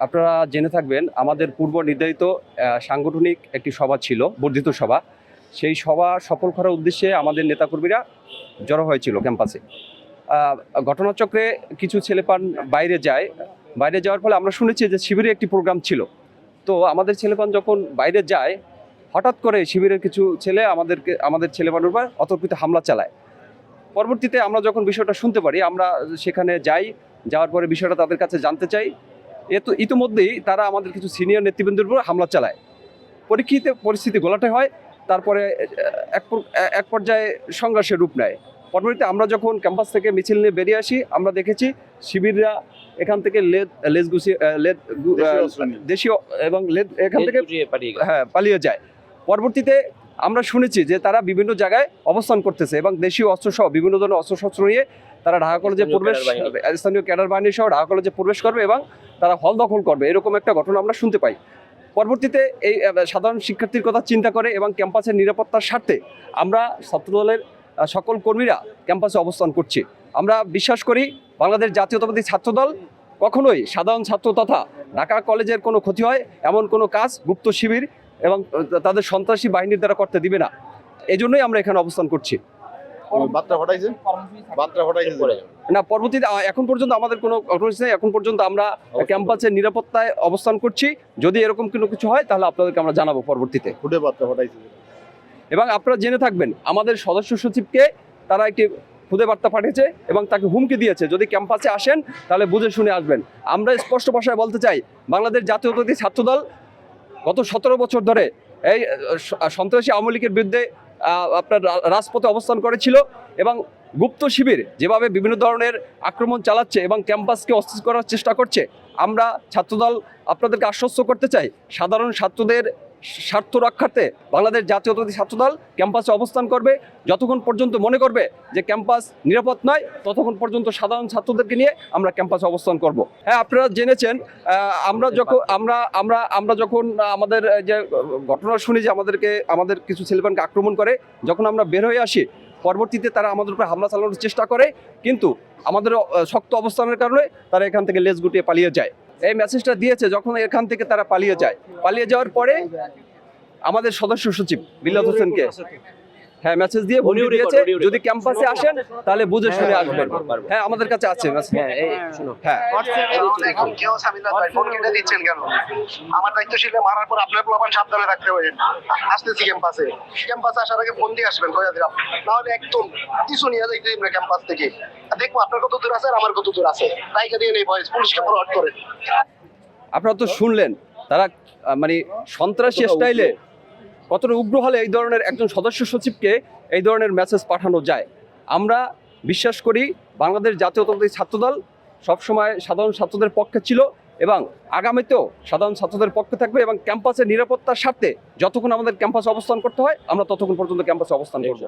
আপনারা জেনে থাকবেন আমাদের পূর্ব নির্ধারিত সাংগঠনিক একটি সভা ছিল, বর্ধিত সভা। সেই সভা সফল করার উদ্দেশ্যে আমাদের নেতাকর্মীরা জড়ো হয়েছিল ক্যাম্পাসে। ঘটনাচক্রে কিছু ছেলেপান বাইরে যাওয়ার ফলে আমরা শুনেছি যে শিবিরে একটি প্রোগ্রাম ছিল। তো আমাদের ছেলেপান যখন বাইরে যায়, হঠাৎ করে শিবিরের কিছু ছেলে আমাদের ছেলেপানের উপর অতর্কিত হামলা চালায়। পরবর্তীতে আমরা যখন বিষয়টা শুনতে পারি, আমরা সেখানে যাওয়ার পরে বিষয়টা তাদের কাছে জানতে চাই। ইতিমধ্যেই তারা আমাদের কিছু সিনিয়র নেতৃবৃন্দের উপর হামলা চালায়। পরিস্থিতি ঘোলাটে হয়, তারপরে এক পর্যায়ে সংঘর্ষের রূপ নেয়। পরবর্তীতে আমরা যখন ক্যাম্পাস থেকে মিছিল নিয়ে বেরিয়ে আসি, আমরা দেখেছি শিবিররা এখান থেকে দেশীয় এবং এখান থেকে পালিয়ে যায়। পরবর্তীতে আমরা শুনেছি যে তারা বিভিন্ন জায়গায় অবস্থান করতেছে এবং দেশীয় অস্ত্রসহ বিভিন্ন ধরনের অস্ত্রশস্ত্র নিয়ে তারা ঢাকা কলেজে স্থানীয় ক্যাডার বাহিনী সহ ঢাকা কলেজে প্রবেশ করবে এবং তারা হল দখল করবে, এরকম একটা ঘটনা আমরা শুনতে পাই। পরবর্তীতে এই সাধারণ শিক্ষার্থীর কথা চিন্তা করে এবং ক্যাম্পাসের নিরাপত্তার স্বার্থে আমরা ছাত্রদলের সকল কর্মীরা ক্যাম্পাসে অবস্থান করছি। আমরা বিশ্বাস করি বাংলাদেশ জাতীয়তাবাদী ছাত্রদল কখনোই সাধারণ ছাত্র তথা ঢাকা কলেজের কোনো ক্ষতি হয় এমন কোনো কাজ গুপ্ত শিবির এবং তাদের সন্ত্রাসী বাহিনীর দ্বারা করতে দিবে না। এই জন্যই আমরা এখানে অবস্থান করছি। না, পরবর্তীতে এখন পর্যন্ত আমাদের কোনো ঘটনা নেই। এখন পর্যন্ত আমরা ক্যাম্পাসের নিরাপত্তায় অবস্থান করছি। যদি এরকম কোনো কিছু হয় তাহলে আপনাদেরকে আমরা জানাবো পরবর্তীতে। এবং আপনারা জেনে থাকবেন আমাদের সদস্য সচিবকে তারা একটি খুদে বার্তা পাঠিয়েছে এবং তাকে হুমকি দিয়েছে, যদি ক্যাম্পাসে আসেন তাহলে বুঝে শুনে আসবেন। আমরা স্পষ্ট ভাষায় বলতে চাই, বাংলাদেশ জাতীয়তাবাদী ছাত্রদল গত 17 বছর ধরে এই সন্ত্রাসী আওয়ামী লীগের বিরুদ্ধে আপনার রাজপথে অবস্থান করেছিল এবং গুপ্ত শিবির যেভাবে বিভিন্ন ধরনের আক্রমণ চালাচ্ছে এবং ক্যাম্পাসকে অস্থির করার চেষ্টা করছে, আমরা ছাত্রদল আপনাদেরকে আশ্বস্ত করতে চাই, সাধারণ ছাত্রদের স্বার্থ রক্ষার্থে বাংলাদেশ জাতীয়তাবাদী ছাত্রদল ক্যাম্পাসে অবস্থান করবে। যতক্ষণ পর্যন্ত মনে করবে যে ক্যাম্পাস নিরাপদ নয়, ততক্ষণ পর্যন্ত সাধারণ ছাত্রদেরকে নিয়ে আমরা ক্যাম্পাসে অবস্থান করব। হ্যাঁ, আপনারা জেনেছেন আমরা যখন আমাদের যে ঘটনা শুনি যে আমাদের কিছু ছেলেপানকে আক্রমণ করে, যখন আমরা বের হয়ে আসি, পরবর্তীতে তারা আমাদের উপরে হামলা চালানোর চেষ্টা করে, কিন্তু আমাদের শক্ত অবস্থানের কারণে তারা এখান থেকে লেজ গুটিয়ে পালিয়ে যায়। এই মেসেজটা দিয়েছে যখন এখান থেকে তারা পালিয়ে যাওয়ার পরে আমাদের সদস্য সচিব বিল্লাত হোসেনকে হ্যাঁ মেসেজ দিয়ে বলিয়ে দিয়েছে, যদি ক্যাম্পাসে আসেন তাহলে বুঝে শুনে আসবেন। হ্যাঁ, আমাদের কাছে আছে মেসেজ। হ্যাঁ, এখন কেউ সামিল্লাহ ভাই ফোন কেটে দিচ্ছেন কেন? আমার দায়িত্বশীলে মারার পর আপনার প্লাবান সাবধানে রাখতে হবে। আসতেছি ক্যাম্পাসে আসার আগে ফোন দিয়ে আসবেন, কয়া দিলাম, নাহলে একদম কিছু নিয়ে যাইতে দিন না ক্যাম্পাস থেকে। দেখবো আপনার কত দূর আছে আর আমার কত দূর আছে, রাইকা দিয়ে নেই ভয়েস, পুলিশকে ফরওয়ার্ড করেন। আপনারা তো শুনলেন তারা মানে সন্ত্রাসী স্টাইলে কতটা উগ্র হলে এই ধরনের একজন সদস্য সচিবকে এই ধরনের মেসেজ পাঠানো যায়। আমরা বিশ্বাস করি বাংলাদেশ জাতীয়তাবাদী ছাত্রদল সবসময় সাধারণ ছাত্রদের পক্ষে ছিল এবং আগামীতেও সাধারণ ছাত্রদের পক্ষে থাকবে এবং ক্যাম্পাসের নিরাপত্তার স্বার্থে যতক্ষণ আমাদের ক্যাম্পাসে অবস্থান করতে হয় আমরা ততক্ষণ পর্যন্ত ক্যাম্পাসে অবস্থান করব।